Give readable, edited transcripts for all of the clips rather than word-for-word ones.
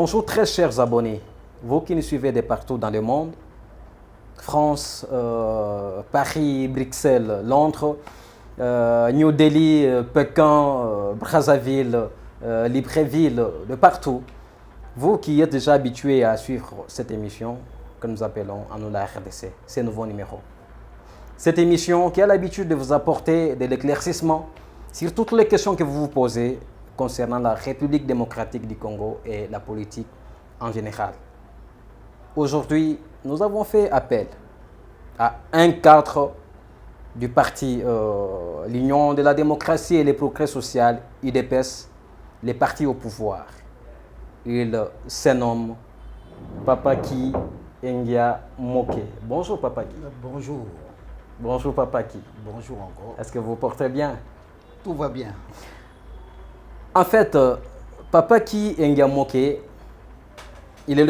Bonjour très chers abonnés, vous qui nous suivez de partout dans le monde, France, Paris, Bruxelles, Londres, New Delhi, Pékin, Brazzaville, Libreville, de partout. Vous qui êtes déjà habitués à suivre cette émission que nous appelons Anula RDC, ces nouveaux numéros. Cette émission qui a l'habitude de vous apporter de l'éclaircissement sur toutes les questions que vous vous posez concernant la République démocratique du Congo et la politique en général. Aujourd'hui, nous avons fait appel à un cadre du parti l'Union de la démocratie et le progrès social, UDPS, les partis au pouvoir. Il se nomme Papaki Engia Moké. Bonjour Papaki. Bonjour. Bonjour Papaki. Bonjour encore. Est-ce que vous portez bien? Tout va bien. En fait, Papaki Engia Moké, il est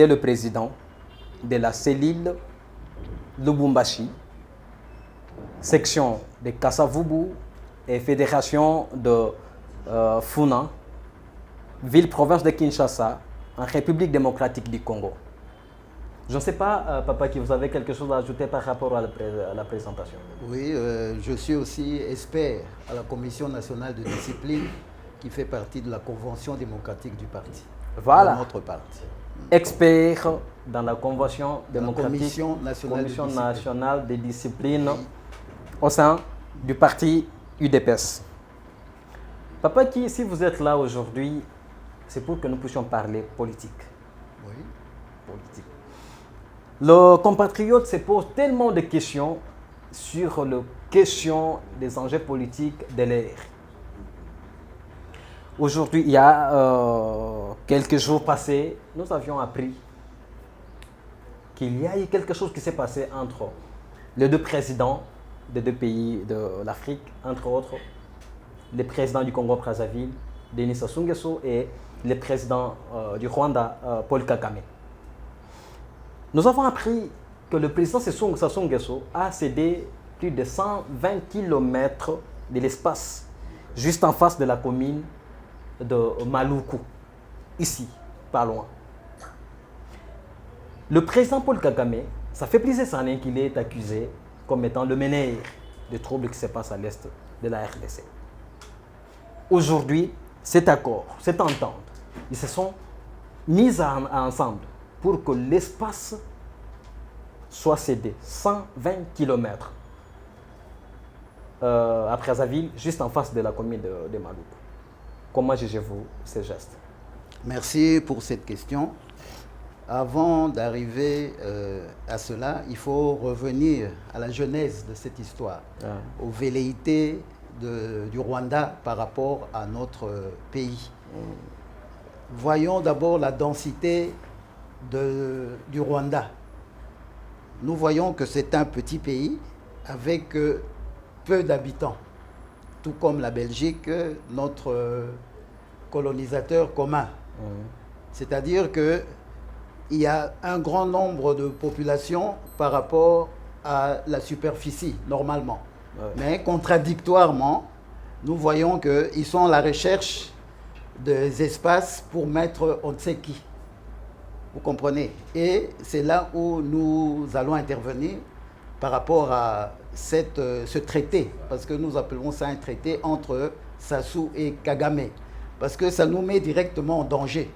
le président de la cellule Lubumbashi, section de Kasavubu et fédération de Funa, ville-province de Kinshasa, en République démocratique du Congo. Je ne sais pas, Papaki, vous avez quelque chose à ajouter par rapport à la présentation? Oui, je suis aussi expert à la Commission nationale de discipline qui fait partie de la Convention démocratique du parti. Voilà. De notre parti. Expert dans la Convention démocratique, Commission nationale de discipline au sein du parti UDPS. Papaki, si vous êtes là aujourd'hui, c'est pour que nous puissions parler politique. Oui. Politique. Le compatriote se pose tellement de questions sur les questions des enjeux politiques de l'ère. Aujourd'hui, il y a quelques jours passés, nous avions appris qu'il y a eu quelque chose qui s'est passé entre les deux présidents des deux pays de l'Afrique, entre autres, le président du Congo-Brazzaville, Denis Sassou Nguesso, et le président du Rwanda, Paul Kagame. Nous avons appris que le président Sassou Nguesso a cédé plus de 120 km de l'espace juste en face de la commune de Maluku, ici, pas loin. Le président Paul Kagame, ça fait plusieurs années qu'il est accusé comme étant le meneur des troubles qui se passent à l'est de la RDC. Aujourd'hui, cet accord, cette entente, ils se sont mis ensemble pour que l'espace soit cédé 120 km à Brazzaville, juste en face de la commune de Maluku. Comment jugez-vous ces gestes? Merci pour cette question. Avant d'arriver à cela, il faut revenir à la genèse de cette histoire, aux velléités du Rwanda par rapport à notre pays. Voyons d'abord la densité du Rwanda. Nous voyons que c'est un petit pays avec peu d'habitants, tout comme la Belgique, notre colonisateur commun. C'est-à-dire qu'il y a un grand nombre de populations par rapport à la superficie, normalement. Mais contradictoirement, nous voyons qu'ils sont à la recherche des espaces pour mettre on ne sait qui. Vous comprenez? Et c'est là où nous allons intervenir par rapport à ce traité, parce que nous appelons ça un traité entre Sassou et Kagame, parce que ça nous met directement en danger.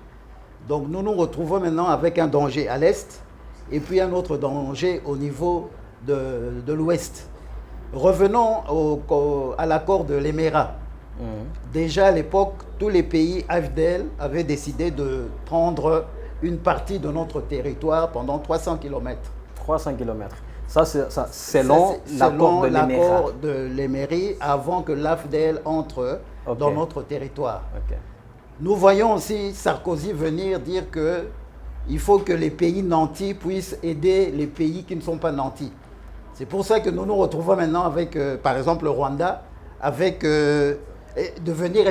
Donc nous nous retrouvons maintenant avec un danger à l'est et puis un autre danger au niveau de l'ouest. Revenons à l'accord de l'Émirat. Déjà à l'époque, tous les pays AFDL avaient décidé de prendre une partie de notre territoire pendant 300 km. 300 km. Ça, selon l'accord de l'Émirat, avant que l'AFDL entre dans notre territoire. Nous voyons aussi Sarkozy venir dire qu'il faut que les pays nantis puissent aider les pays qui ne sont pas nantis. C'est pour ça que nous nous retrouvons maintenant avec, par exemple, le Rwanda, avec devenir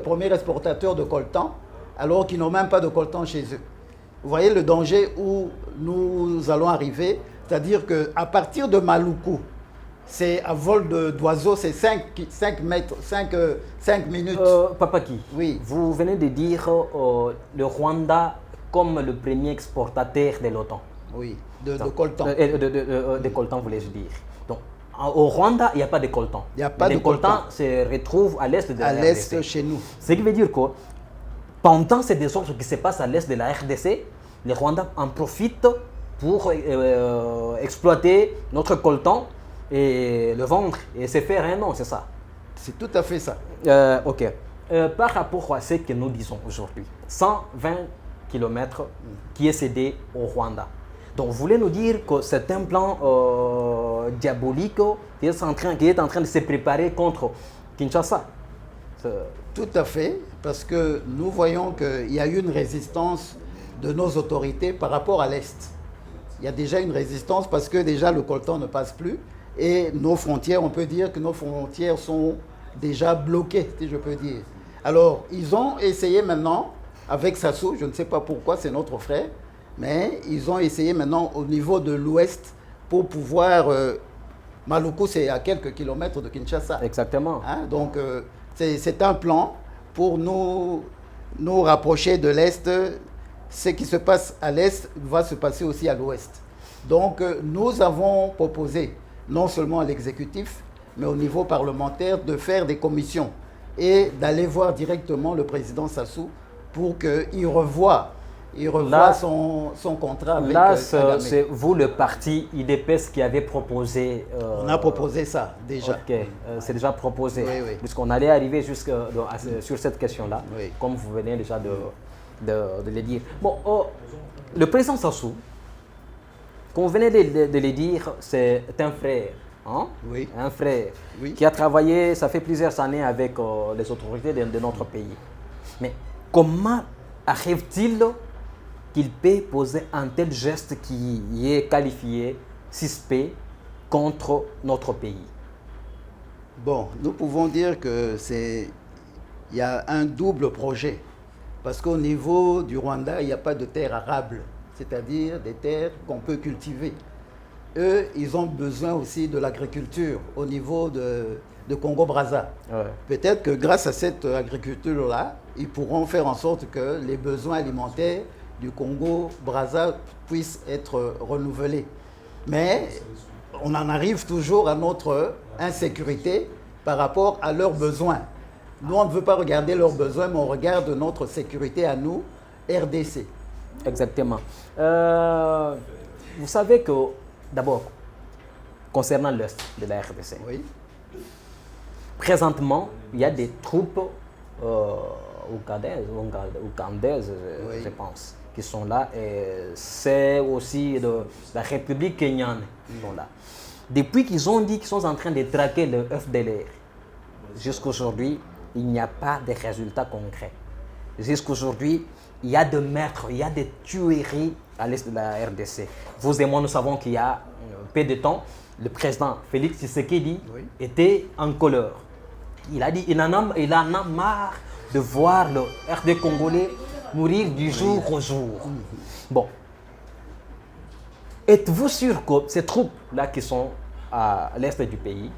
premier exportateur de coltan, alors qu'ils n'ont même pas de coltan chez eux. Vous voyez le danger où nous allons arriver, c'est-à-dire qu'à partir de Maluku, C'est à vol d'oiseau, c'est 5 mètres, 5 minutes. Papaki, oui. Vous venez de dire le Rwanda comme le premier exportateur de l'OTAN. Oui, de coltan. De coltan, voulais-je dire. Donc, au Rwanda, il n'y a pas de coltan. Il n'y a pas de coltan. Les coltans se retrouvent à l'est de la RDC. À l'est chez nous. Ce qui veut dire que pendant ces désordres qui se passent à l'est de la RDC, les Rwandais en profitent pour exploiter notre coltan et le vendre et se faire un nom, c'est ça? C'est tout à fait ça. Ok. Par rapport à ce que nous disons aujourd'hui, 120 km qui est cédé au Rwanda. Donc, vous voulez nous dire que c'est un plan diabolique qui est en train de se préparer contre Kinshasa? Tout à fait, parce que nous voyons qu'il y a eu une résistance de nos autorités par rapport à l'Est. Il y a déjà une résistance parce que déjà le coltan ne passe plus et nos frontières, on peut dire que nos frontières sont déjà bloquées, si je peux dire. Alors, ils ont essayé maintenant, avec Sassou, je ne sais pas pourquoi, c'est notre frère, mais ils ont essayé maintenant au niveau de l'Ouest pour pouvoir... Maluku, c'est à quelques kilomètres de Kinshasa. Exactement. Hein? Donc, c'est un plan pour nous rapprocher de l'Est. Ce qui se passe à l'Est va se passer aussi à l'Ouest. Donc, nous avons proposé, non seulement à l'exécutif, mais au niveau parlementaire, de faire des commissions et d'aller voir directement le président Sassou pour qu'il revoie son contrat avec là, c'est vous, le parti IDPS, qui avez proposé... on a proposé ça, déjà. Ok, c'est déjà proposé. Oui, oui. Puisqu'on allait arriver sur cette question-là, oui. Comme vous venez déjà de le dire. Bon, le président Sassou, comme vous venez de le dire, c'est un frère. Hein? Oui. Un frère oui. qui a travaillé, ça fait plusieurs années avec les autorités de notre pays. Mais comment arrive-t-il qu'il peut poser un tel geste qui est qualifié suspect contre notre pays? Bon, nous pouvons dire que il y a un double projet. Parce qu'au niveau du Rwanda, il n'y a pas de terres arables, c'est-à-dire des terres qu'on peut cultiver. Eux, ils ont besoin aussi de l'agriculture au niveau de Congo-Brazza. Ouais. Peut-être que grâce à cette agriculture-là, ils pourront faire en sorte que les besoins alimentaires du Congo-Brazza puissent être renouvelés. Mais on en arrive toujours à notre insécurité par rapport à leurs besoins. Nous, on ne veut pas regarder leurs besoins, mais on regarde notre sécurité à nous, RDC. Exactement. Vous savez que, d'abord, concernant l'Est de la RDC, oui. Présentement, il y a des troupes ougandaises, oui. Je pense, qui sont là. Et c'est aussi de la République kenyane qui sont là. Depuis qu'ils ont dit qu'ils sont en train de traquer le FDLR, jusqu'à aujourd'hui, il n'y a pas de résultats concrets. Jusqu'à aujourd'hui, il y a des meurtres, il y a des tueries à l'est de la RDC. Vous et moi, nous savons qu'il y a peu de temps, le président Félix Tshisekedi oui. était en colère. Il a dit qu'il en a marre de voir le RD congolais mourir du jour au jour. Bon. Êtes-vous sûr que ces troupes-là qui sont à l'est du pays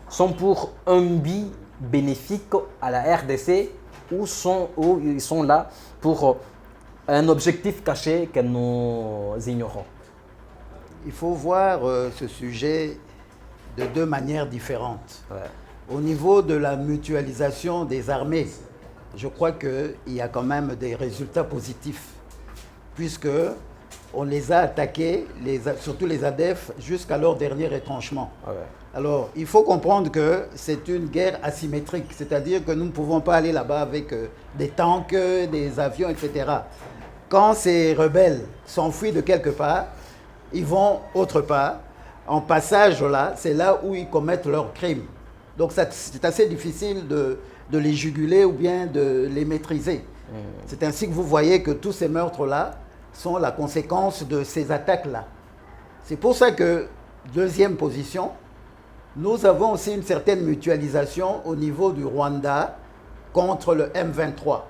sont pour un but bénéfique à la RDC ou ils sont là pour un objectif caché que nous ignorons? Il faut voir ce sujet de deux manières différentes. Ouais. Au niveau de la mutualisation des armées, je crois qu'il y a quand même des résultats positifs, puisque on les a attaqués, surtout les ADF, jusqu'à leur dernier retranchement. Ouais. Alors, il faut comprendre que c'est une guerre asymétrique, c'est-à-dire que nous ne pouvons pas aller là-bas avec des tanks, des avions, etc. Quand ces rebelles s'enfuient de quelque part, ils vont autre part. En passage là, c'est là où ils commettent leurs crimes. Donc c'est assez difficile de les juguler ou bien de les maîtriser. C'est ainsi que vous voyez que tous ces meurtres-là sont la conséquence de ces attaques-là. C'est pour ça que, deuxième position, nous avons aussi une certaine mutualisation au niveau du Rwanda contre le M23.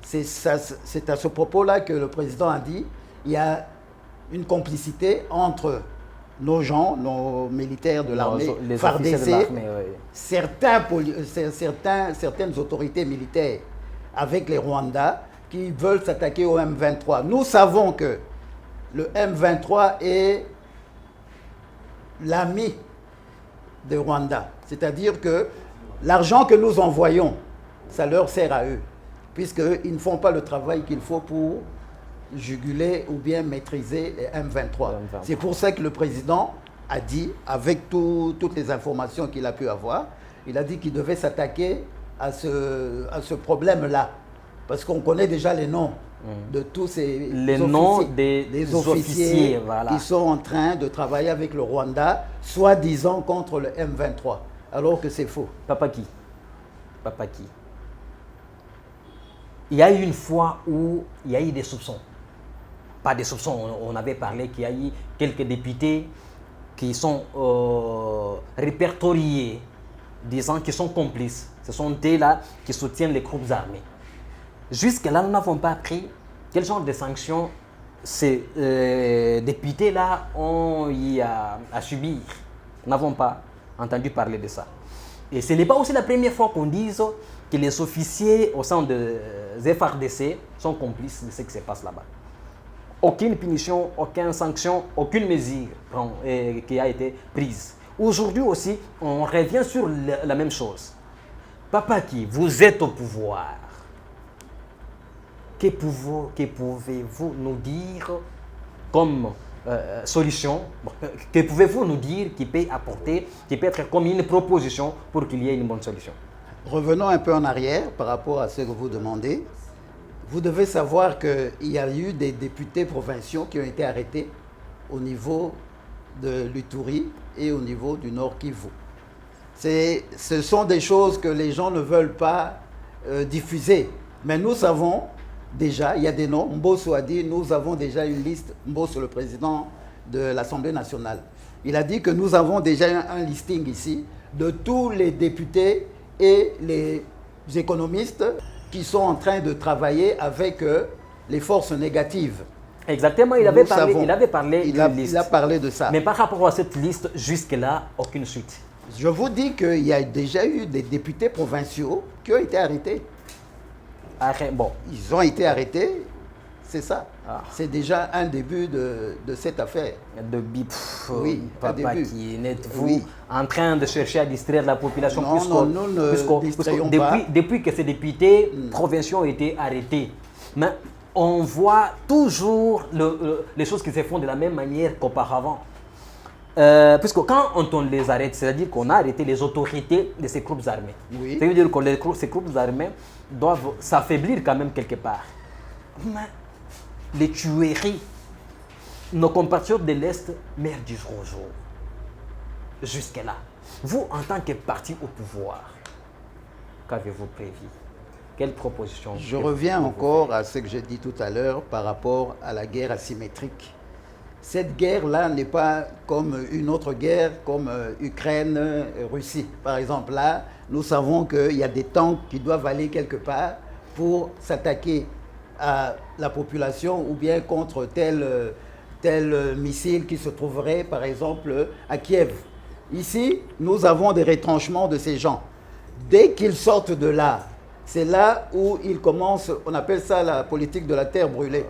C'est à ce propos-là que le président a dit qu'il y a une complicité entre nos gens, nos militaires de l'armée, les FARDC, officiers de l'armée, oui. certaines autorités militaires avec les Rwandais qui veulent s'attaquer au M23. Nous savons que le M23 est l'ami des Rwandais. C'est-à-dire que l'argent que nous envoyons, ça leur sert à eux, puisqu'ils ne font pas le travail qu'il faut pour juguler ou bien maîtriser les M23. C'est pour ça que le président a dit, avec toutes les informations qu'il a pu avoir, il a dit qu'il devait s'attaquer à ce problème-là. Parce qu'on connaît déjà les noms de tous ces noms des officiers voilà, qui sont en train de travailler avec le Rwanda, soi-disant contre le M23, alors que c'est faux. Papa qui? Il y a eu une fois où il y a eu des soupçons. Pas des soupçons, on avait parlé qu'il y a eu quelques députés qui sont répertoriés, disant qu'ils sont complices. Ce sont des-là qui soutiennent les groupes armés. Jusque-là, nous n'avons pas appris quel genre de sanctions ces députés-là ont eu à subir. Nous n'avons pas entendu parler de ça. Et ce n'est pas aussi la première fois qu'on dise que les officiers au sein des FARDC sont complices de ce qui se passe là-bas. Aucune punition, aucune sanction, aucune mesure qui a été prise. Aujourd'hui aussi, on revient sur la même chose. Papa qui, vous êtes au pouvoir. Que pouvez-vous nous dire comme solution? Que pouvez-vous nous dire qui peut apporter, qui peut être comme une proposition pour qu'il y ait une bonne solution? Revenons un peu en arrière par rapport à ce que vous demandez. Vous devez savoir qu'il y a eu des députés provinciaux qui ont été arrêtés au niveau de l'Uturi et au niveau du Nord Kivu. Ce sont des choses que les gens ne veulent pas diffuser. Mais nous savons déjà, il y a des noms. Mbosso a dit, nous avons déjà une liste. Mbosso, le président de l'Assemblée nationale. Il a dit que nous avons déjà un listing ici de tous les députés et les économistes qui sont en train de travailler avec les forces négatives. Exactement, il avait parlé d'une liste. Il a parlé de ça. Mais par rapport à cette liste, jusque-là, aucune suite. Je vous dis qu'il y a déjà eu des députés provinciaux qui ont été arrêtés. Bon. Ils ont été arrêtés, c'est ça. C'est déjà un début de cette affaire. Oui, papa qui êtes-vous en train de chercher à distraire la population? Non, nous ne distrayons pas. Depuis que ces députés provinciaux ont été arrêtés, mais on voit toujours les choses qui se font de la même manière qu'auparavant. Puisque quand on les arrête, c'est-à-dire qu'on a arrêté les autorités de ces groupes armés. Oui. Ça veut dire que ces groupes armés doivent s'affaiblir quand même quelque part. Mais les tueries, nos compatriotes de l'Est meurent du jour au jour. Jusque-là, vous, en tant que parti au pouvoir, qu'avez-vous prévu? Quelle proposition? Je reviens encore à ce que j'ai dit tout à l'heure par rapport à la guerre asymétrique. Cette guerre-là n'est pas comme une autre guerre, comme Ukraine, Russie. Par exemple, là, nous savons qu'il y a des tanks qui doivent aller quelque part pour s'attaquer à la population ou bien contre tel missile qui se trouverait, par exemple, à Kiev. Ici, nous avons des retranchements de ces gens. Dès qu'ils sortent de là, c'est là où ils commencent, on appelle ça la politique de la terre brûlée.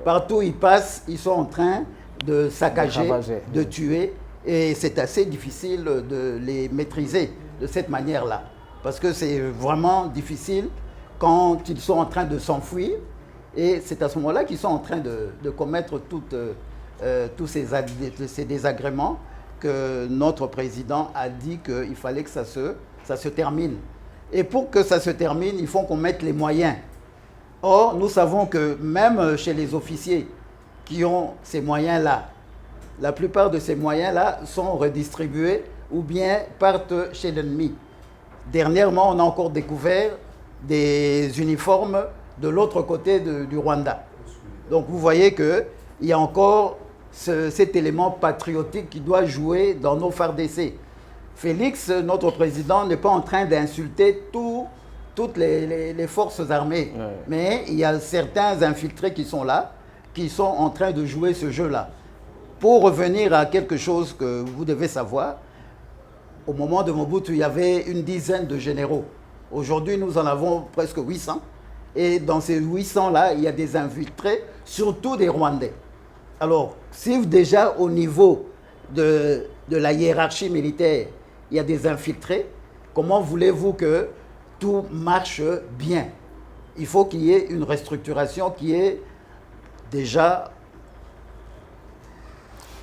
Partout où ils passent, ils sont en train de saccager, de tuer, et c'est assez difficile de les maîtriser de cette manière-là. Parce que c'est vraiment difficile quand ils sont en train de s'enfuir, et c'est à ce moment-là qu'ils sont en train de commettre tous ces désagréments que notre président a dit qu'il fallait que ça se termine. Et pour que ça se termine, il faut qu'on mette les moyens. Or, nous savons que même chez les officiers qui ont ces moyens-là, la plupart de ces moyens-là sont redistribués ou bien partent chez l'ennemi. Dernièrement, on a encore découvert des uniformes de l'autre côté du Rwanda. Donc vous voyez qu'il y a encore cet élément patriotique qui doit jouer dans nos FARDC. Félix, notre président, n'est pas en train d'insulter toutes les forces armées. Ouais. Mais il y a certains infiltrés qui sont là, qui sont en train de jouer ce jeu-là. pour revenir à quelque chose que vous devez savoir, au moment de Mobutu, il y avait une dizaine de généraux. Aujourd'hui, nous en avons presque 800. Et dans ces 800-là, il y a des infiltrés, surtout des Rwandais. Alors, si déjà au niveau de la hiérarchie militaire, il y a des infiltrés, comment voulez-vous que tout marche bien? Il faut qu'il y ait une restructuration qui est déjà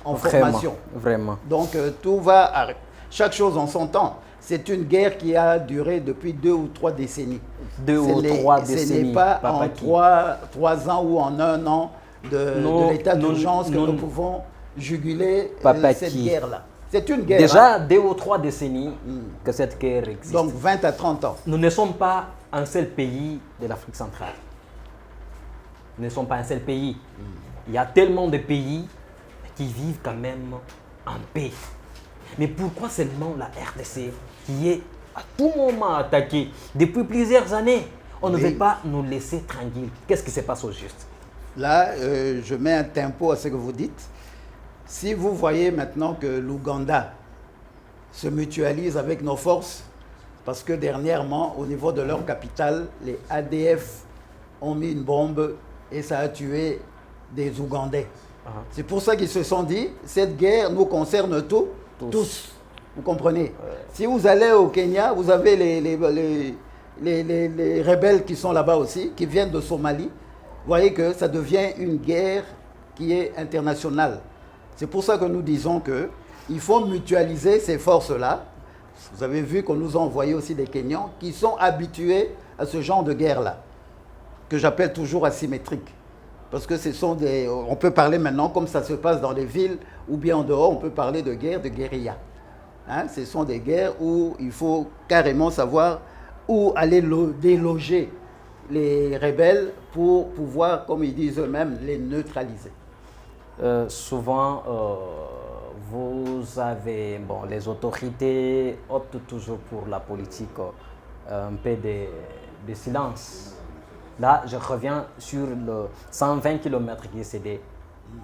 en formation. Vraiment. Donc, tout va... Chaque chose en son temps. C'est une guerre qui a duré depuis 2 ou 3 décennies. 2 ou 3 décennies. Ce n'est pas en 3 ans ou en 1 an de l'état d'urgence que nous pouvons juguler cette guerre-là. C'est une guerre. Déjà 2 ou 3 décennies que cette guerre existe. Donc 20 à 30 ans. Nous ne sommes pas un seul pays de l'Afrique centrale. Nous ne sommes pas un seul pays. Il y a tellement de pays qui vivent quand même en paix. Mais pourquoi seulement la RDC qui est à tout moment attaquée depuis plusieurs années? On ne veut pas nous laisser tranquilles. Qu'est-ce qui se passe au juste? Là, je mets un tempo à ce que vous dites. Si vous voyez maintenant que l'Ouganda se mutualise avec nos forces, parce que dernièrement, au niveau de leur capitale, les ADF ont mis une bombe et ça a tué des Ougandais. C'est pour ça qu'ils se sont dit, cette guerre nous concerne tous. Vous comprenez? Si vous allez au Kenya, vous avez les rebelles qui sont là-bas aussi, qui viennent de Somalie. Vous voyez que ça devient une guerre qui est internationale. C'est pour ça que nous disons qu'il faut mutualiser ces forces-là. Vous avez vu qu'on nous a envoyé aussi des Kenyans qui sont habitués à ce genre de guerre-là, que j'appelle toujours asymétrique. Parce que ce sont des... On peut parler maintenant, comme ça se passe dans les villes ou bien en dehors, on peut parler de guerre, de guérilla. Hein? Ce sont des guerres où il faut carrément savoir où aller déloger les rebelles pour pouvoir, comme ils disent eux-mêmes, les neutraliser. Souvent, vous avez... Bon, les autorités optent toujours pour la politique un peu de silence. Là, je reviens sur le 120 km qui est cédé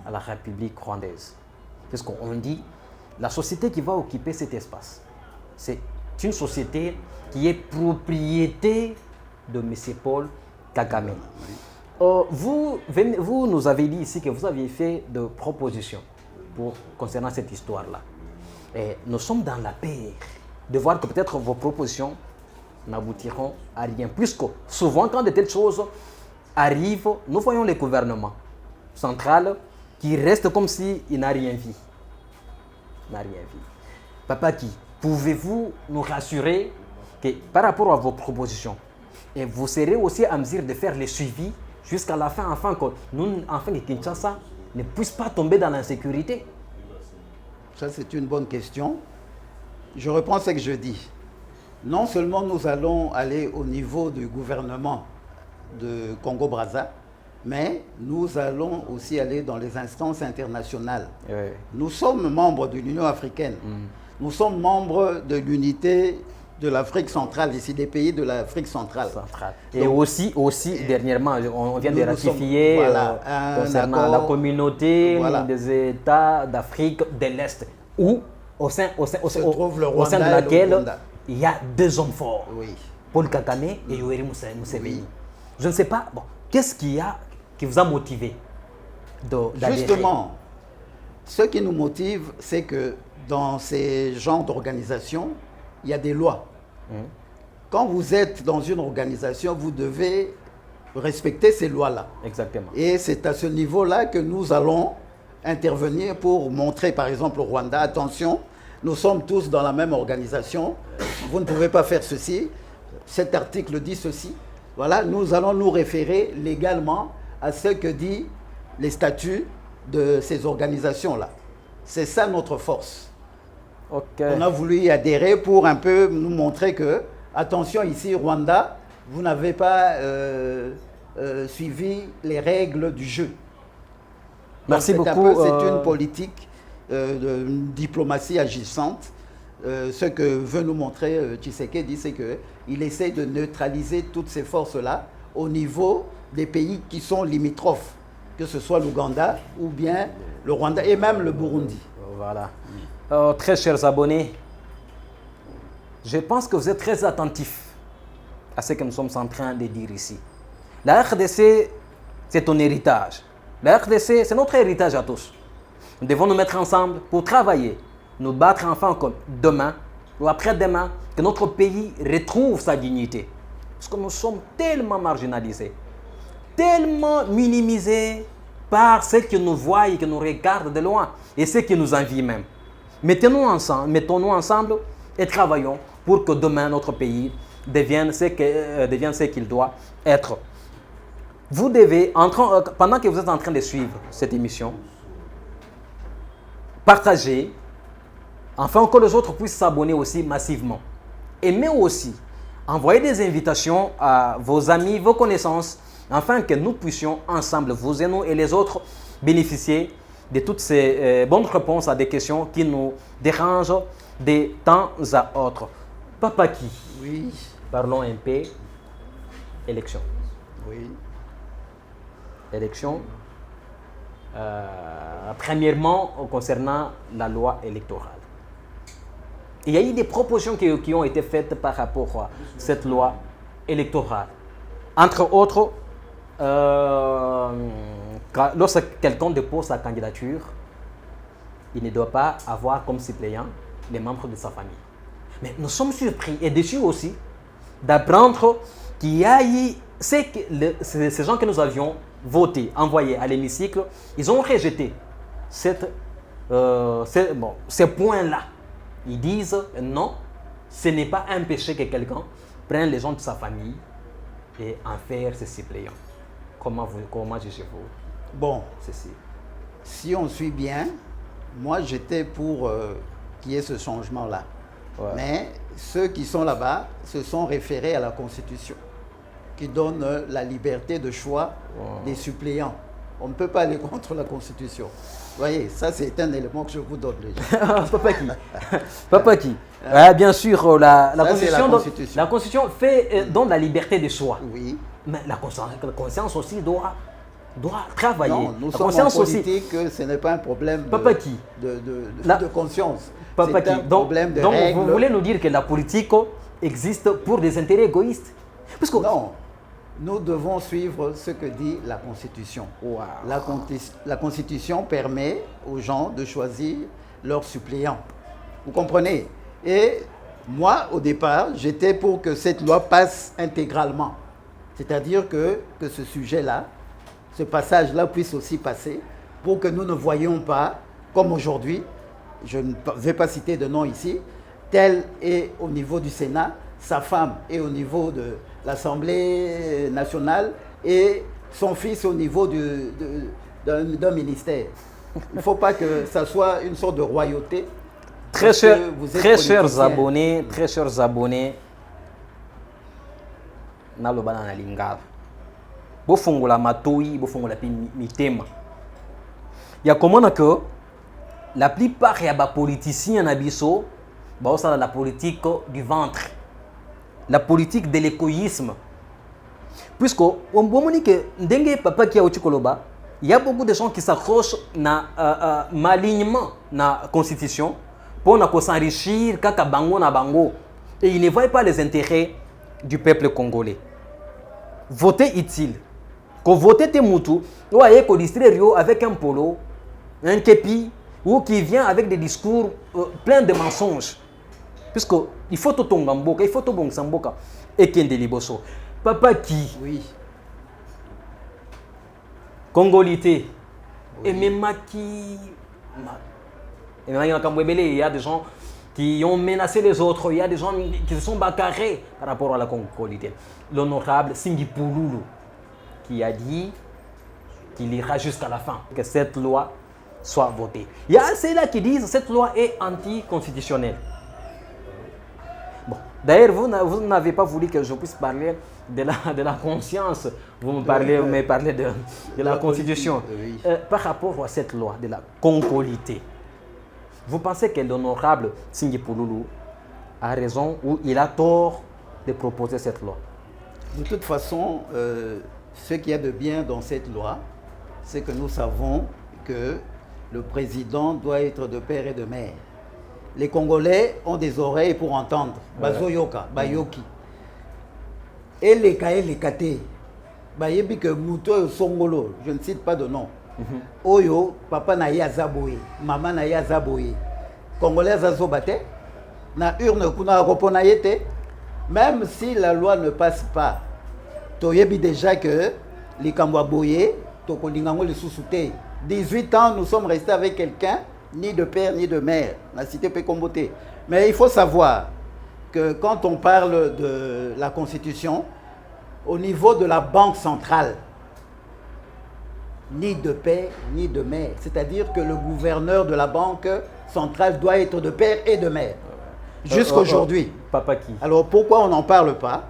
à la République rwandaise. Parce qu'on dit, la société qui va occuper cet espace, c'est une société qui est propriété de M. Paul Kagame. Vous nous avez dit ici que vous aviez fait de propositions concernant cette histoire-là. Et nous sommes dans la paix de voir que peut-être vos propositions n'aboutiront à rien. Puisque souvent, quand de telles choses arrivent, nous voyons le gouvernement central qui reste comme s'il n'a rien vu. Papa Guy, pouvez-vous nous rassurer que par rapport à vos propositions, et vous serez aussi à mesure de faire le suivi jusqu'à la fin, afin que Kinshasa ne puisse pas tomber dans l'insécurité? Ça, c'est une bonne question. Je reprends ce que je dis. Non seulement nous allons aller au niveau du gouvernement de Congo-Brazza, mais nous allons aussi aller dans les instances internationales. Oui. Nous sommes membres de l'Union africaine. Nous sommes membres de l'unité de l'Afrique centrale, ici des pays de l'Afrique centrale. Et donc, aussi dernièrement, on vient de ratifier concernant la communauté des États d'Afrique de l'Est, où au sein de laquelle il y a 2 hommes forts, Paul Kagame et Yoweri Museveni. Je ne sais pas, qu'est-ce qui vous a motivé d'adhérer? Justement, ce qui nous motive, c'est que dans ces genres d'organisations, il y a des lois. Quand vous êtes dans une organisation, vous devez respecter ces lois-là. Exactement. Et c'est à ce niveau-là que nous allons intervenir pour montrer, par exemple, au Rwanda, attention, nous sommes tous dans la même organisation, vous ne pouvez pas faire ceci, cet article dit ceci. Voilà, nous allons nous référer légalement à ce que dit les statuts de ces organisations-là. C'est ça notre force. On a voulu y adhérer pour un peu nous montrer que, attention ici, Rwanda, vous n'avez pas suivi les règles du jeu. Merci beaucoup. C'est une politique une diplomatie agissante. Ce que veut nous montrer Tshisekedi, c'est qu'il essaie de neutraliser toutes ces forces-là au niveau des pays qui sont limitrophes. que ce soit l'Ouganda ou bien le Rwanda et même le Burundi. Voilà. Très chers abonnés, je pense que vous êtes très attentifs à ce que nous sommes en train de dire ici. La RDC, c'est ton héritage. La RDC, c'est notre héritage à tous. Nous devons nous mettre ensemble pour travailler, nous battre enfin comme demain ou après-demain, que notre pays retrouve sa dignité. Parce que nous sommes tellement marginalisés, tellement minimisés par ceux qui nous voient et qui nous regardent de loin et ceux qui nous envient même. Mettons-nous ensemble et travaillons pour que demain notre pays devienne ce qu'il doit être. Vous devez, pendant que vous êtes en train de suivre cette émission, partager, afin que les autres puissent s'abonner aussi massivement. Et mais aussi, envoyer des invitations à vos amis, vos connaissances, afin que nous puissions ensemble, vous et nous et les autres, bénéficier de toutes ces bonnes réponses à des questions qui nous dérangent de temps à autre. Papa qui? Oui. Parlons un peu élection. Oui. Élection. Premièrement, concernant la loi électorale. Il y a eu des propositions qui ont été faites par rapport à cette loi électorale. Entre autres, lorsque quelqu'un dépose sa candidature, il ne doit pas avoir comme suppléant les membres de sa famille. Mais nous sommes surpris et déçus aussi d'apprendre qu'il y a eu ces gens que nous avions votés, envoyés à l'hémicycle, ils ont rejeté ces points-là. Ils disent non, ce n'est pas un péché que quelqu'un prenne les gens de sa famille et en faire ses suppléants. Comment jugez-vous Bon, ceci? Si on suit bien, moi j'étais pour qu'il y ait ce changement-là. Ouais. Mais ceux qui sont là-bas se sont référés à la Constitution, qui donne la liberté de choix des suppléants. On ne peut pas aller contre la Constitution. Vous voyez, ça c'est un élément que je vous donne déjà. Papa qui bien sûr, la Constitution donne la liberté de choix. Oui. Mais la conscience aussi doit travailler. Non, nous sommes en politique, ce n'est pas un problème de conscience. C'est un problème de règles. Vous voulez nous dire que la politique existe pour des intérêts égoïstes? Non, nous devons suivre ce que dit la Constitution. Wow. La Constitution permet aux gens de choisir leurs suppléants. Vous comprenez? Et moi, au départ, j'étais pour que cette loi passe intégralement. C'est-à-dire que ce sujet-là, ce passage-là puisse aussi passer pour que nous ne voyions pas, comme aujourd'hui, je ne vais pas citer de nom ici, tel est au niveau du Sénat, sa femme est au niveau de l'Assemblée nationale et son fils au niveau d'un ministère. Il ne faut pas que ça soit une sorte de royauté. Très chers abonnés, naloba na lingala bofungola matoi bofungola mitema ya komona que la plupart ya ba politiciens na biso ba osala la politique du ventre, la politique de l'égoïsme, puisque on bomoni que ndenge papa qui a uchikoloba, il y a beaucoup de gens qui s'accrochent na malignement na constitution pour na ko s'enrichir kaka bango na bango et ils ne voient pas les intérêts du peuple congolais. Voter utile. Quand voter te moutou, ou aye ko distraire avec un polo, un képi, ou qui vient avec des discours pleins de mensonges. Puisque il faut tout tongamboka, il faut tout bon samboka et kende liboso. Papa qui? Oui. Congolité. Oui. Et même qui? Et même il y a des gens qui ont menacé les autres, il y a des gens qui se sont bagarrés par rapport à la Congolité. L'honorable Singhi Pouloulou qui a dit qu'il ira jusqu'à la fin, que cette loi soit votée. Il y a ceux-là qui disent que cette loi est anticonstitutionnelle. Bon. D'ailleurs, vous n'avez pas voulu que je puisse parler de la conscience. Vous me parlez de la Constitution. Oui. Par rapport à cette loi de la Congolité, vous pensez que l'honorable Singhi Pouloulou a raison ou il a tort de proposer cette loi? De toute façon, ce qu'il y a de bien dans cette loi, c'est que nous savons que le président doit être de père et de mère. Les Congolais ont des oreilles pour entendre. Bazoyoka, bayoki. Et les kate. Bayebi que Mouto Songolo, je ne cite pas de nom. Oyo, papa na yazaboye, maman na yazaboye. Congolais azobate, na urne kuna repona yete. Même si la loi ne passe pas, toyebi déjà que les Kamwaboye, tokolingango les sous-soutés. 18 ans, nous sommes restés avec quelqu'un, ni de père ni de mère. La cité peut comboter. Mais il faut savoir que quand on parle de la Constitution, au niveau de la Banque centrale, ni de père ni de mère. C'est-à-dire que le gouverneur de la Banque centrale doit être de père et de mère. Jusqu'aujourd'hui. Papa qui? Alors pourquoi on n'en parle pas?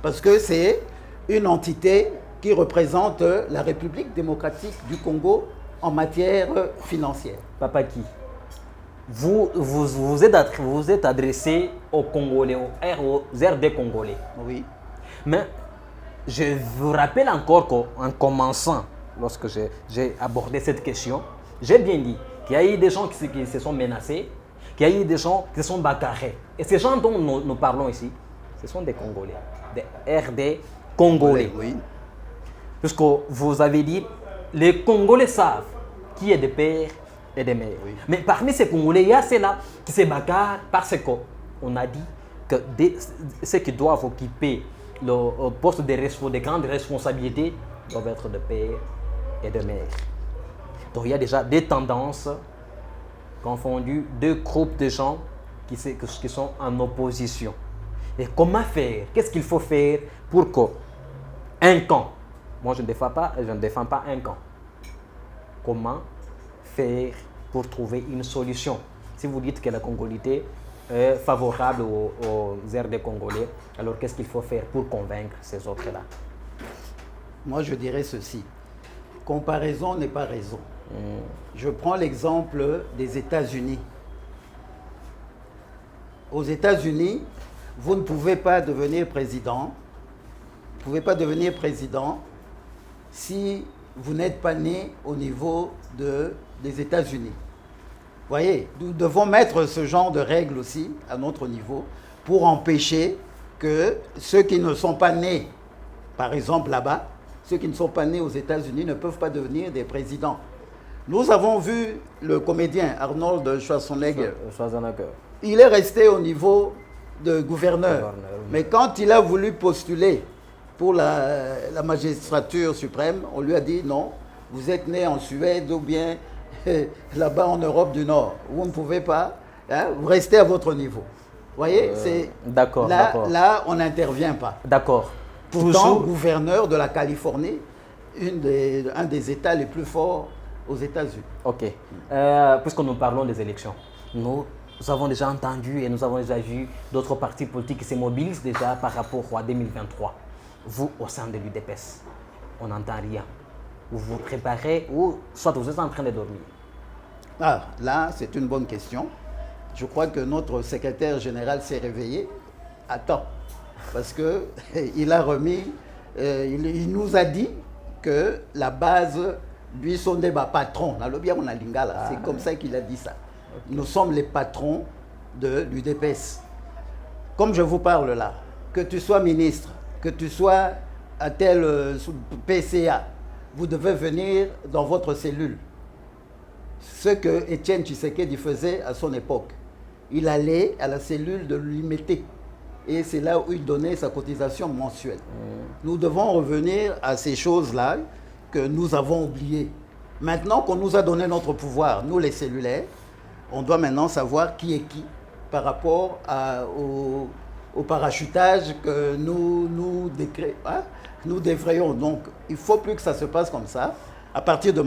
Parce que c'est une entité qui représente la République démocratique du Congo en matière financière. Papa qui? Vous êtes adressé aux Congolais, aux RD Congolais. Oui. Mais je vous rappelle encore qu'en commençant, lorsque j'ai abordé cette question, j'ai bien dit qu'il y a eu des gens qui se sont menacés, qu'il y a eu des gens qui se sont bagarrés. Et ces gens dont nous parlons ici, ce sont des Congolais, des RD Congolais. Oui. Puisque vous avez dit, les Congolais savent qui est des pères et des mères. Oui. Mais parmi ces Congolais, il y a ceux-là qui se bagarrent parce qu'on a dit que ceux qui doivent occuper le poste de grandes responsabilités doivent être de pères et de mères. Donc il y a déjà des tendances confondues, deux groupes de gens qui sont en opposition. Et comment faire? Qu'est-ce qu'il faut faire pour qu'un camp, moi je ne défends pas un camp. Comment faire pour trouver une solution? Si vous dites que la congolité est favorable aux RD congolais, alors qu'est-ce qu'il faut faire pour convaincre ces autres-là? Moi je dirais ceci. Comparaison n'est pas raison. Je prends l'exemple des États-Unis. Aux États-Unis, vous ne pouvez pas devenir président. Vous ne pouvez pas devenir président si vous n'êtes pas né au niveau des États-Unis. Vous voyez, nous devons mettre ce genre de règles aussi à notre niveau pour empêcher que ceux qui ne sont pas nés, par exemple là-bas, ceux qui ne sont pas nés aux États-Unis ne peuvent pas devenir des présidents. Nous avons vu le comédien Arnold Schwarzenegger. Il est resté au niveau de gouverneur. Mais quand il a voulu postuler pour la magistrature suprême, on lui a dit non, vous êtes né en Suède ou bien là-bas en Europe du Nord. Vous ne pouvez pas, hein, vous restez à votre niveau. Vous voyez, d'accord. Là, on n'intervient pas. D'accord. Pourtant, gouverneur de la Californie, un des États les plus forts aux États-Unis. Ok. Puisque nous parlons des élections, nous avons déjà entendu et nous avons déjà vu d'autres partis politiques qui se mobilisent déjà par rapport à 2023. Vous, au sein de l'UDPS, on n'entend rien. Vous vous préparez ou soit vous êtes en train de dormir? Ah, là, c'est une bonne question. Je crois que notre secrétaire général s'est réveillé à temps. Parce qu'il a remis, il nous a dit que la base, lui, son débat patron, c'est comme ça qu'il a dit ça. Okay. Nous sommes les patrons de l'UDPS. Comme je vous parle là, que tu sois ministre, que tu sois à tel PCA, vous devez venir dans votre cellule. Ce que Étienne Tshisekedi faisait à son époque. Il allait à la cellule de l'UMT. Et c'est là où il donnait sa cotisation mensuelle. Nous devons revenir à ces choses-là que nous avons oubliées. Maintenant qu'on nous a donné notre pouvoir, nous les cellulaires, on doit maintenant savoir qui est qui par rapport au parachutage que nous défrayons. Donc, il ne faut plus que ça se passe comme ça. À partir de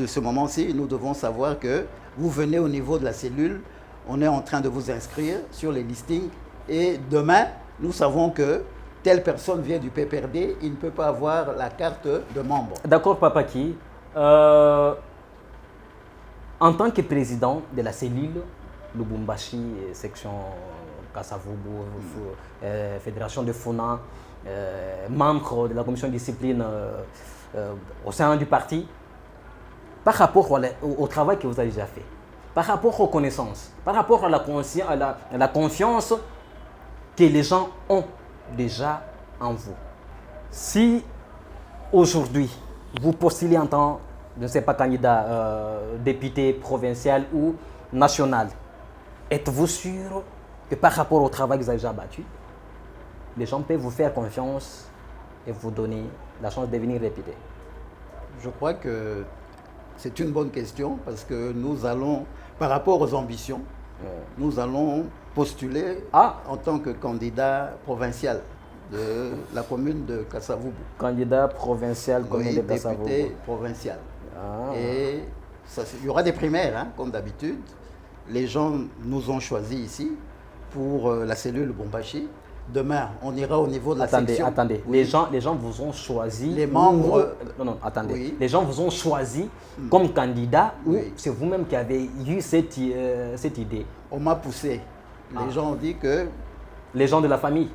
ce moment-ci, nous devons savoir que vous venez au niveau de la cellule, on est en train de vous inscrire sur les listings et demain, nous savons que telle personne vient du PPRD, il ne peut pas avoir la carte de membre. D'accord, Papa Ki. En tant que président de la cellule Lubumbashi, section Kassavubu, fédération de Funa, membre de la commission de discipline au sein du parti, par rapport au travail que vous avez déjà fait, par rapport aux connaissances, par rapport à la confiance que les gens ont déjà en vous. Si aujourd'hui, vous postulez en tant, je ne sais pas, candidat député provincial ou national, êtes-vous sûr que par rapport au travail que vous avez déjà battu, les gens peuvent vous faire confiance et vous donner la chance de venir député? Je crois que c'est une bonne question parce que nous allons, par rapport aux ambitions, nous allons postuler en tant que candidat provincial de la commune de Kasavubu. Candidat provincial, commune de Kasavubu. Député provincial. Et il y aura des primaires, hein, comme d'habitude. Les gens nous ont choisis ici pour la cellule Bombashi. Demain, on ira au niveau de la section. Attendez, oui. les gens vous ont choisi. Les membres. Non, attendez. Oui. Les gens vous ont choisi comme candidat ou c'est vous-même qui avez eu cette idée? On m'a poussé. Les gens ont dit que. Les gens de la famille?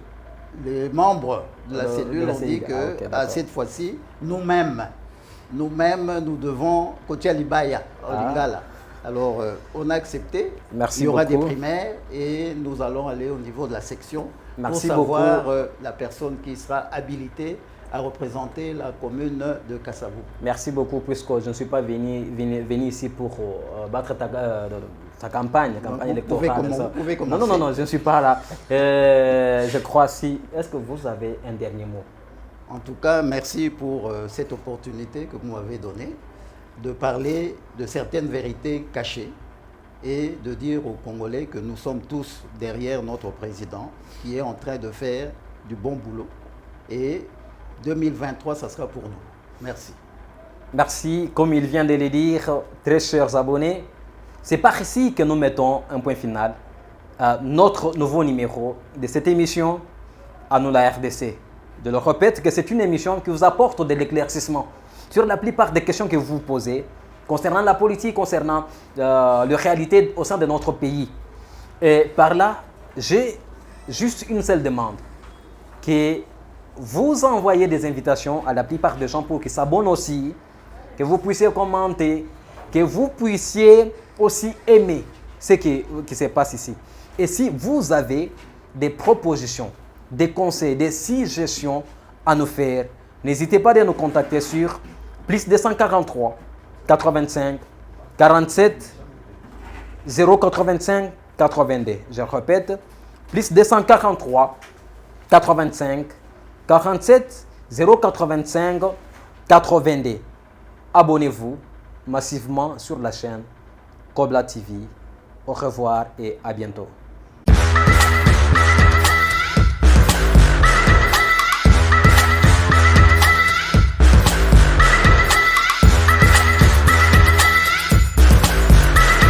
Les membres de la cellule ont dit que cette fois-ci, nous-mêmes, nous devons Kotia Libaya, en Lingala. Alors, on a accepté. Merci Il y aura beaucoup. des primaires et nous allons aller au niveau de la section Merci pour savoir beaucoup. La personne qui sera habilitée à représenter la commune de Kasavubu. Merci beaucoup, puisque je ne suis pas venu ici pour battre ta campagne électorale. Vous pouvez commencer. Non, je ne suis pas là. Je crois si. Est-ce que vous avez un dernier mot? En tout cas, merci pour cette opportunité que vous m'avez donnée de parler de certaines vérités cachées et de dire aux Congolais que nous sommes tous derrière notre président qui est en train de faire du bon boulot. Et 2023, ça sera pour nous. Merci. Merci. Comme il vient de le dire, très chers abonnés, c'est par ici que nous mettons un point final à notre nouveau numéro de cette émission à nous la RDC. Je le répète que c'est une émission qui vous apporte de l'éclaircissement sur la plupart des questions que vous vous posez concernant la politique, concernant les réalités au sein de notre pays. Et par là, j'ai juste une seule demande, que vous envoyez des invitations à la plupart des gens pour qu'ils s'abonnent aussi, que vous puissiez commenter, que vous puissiez aussi aimer ce qui se passe ici. Et si vous avez des propositions, des conseils, des suggestions à nous faire, n'hésitez pas à nous contacter sur plus 243 85 47 085 82. Je répète, plus 243 85 47 085 82. Abonnez-vous massivement sur la chaîne Kobla TV. Au revoir et à bientôt.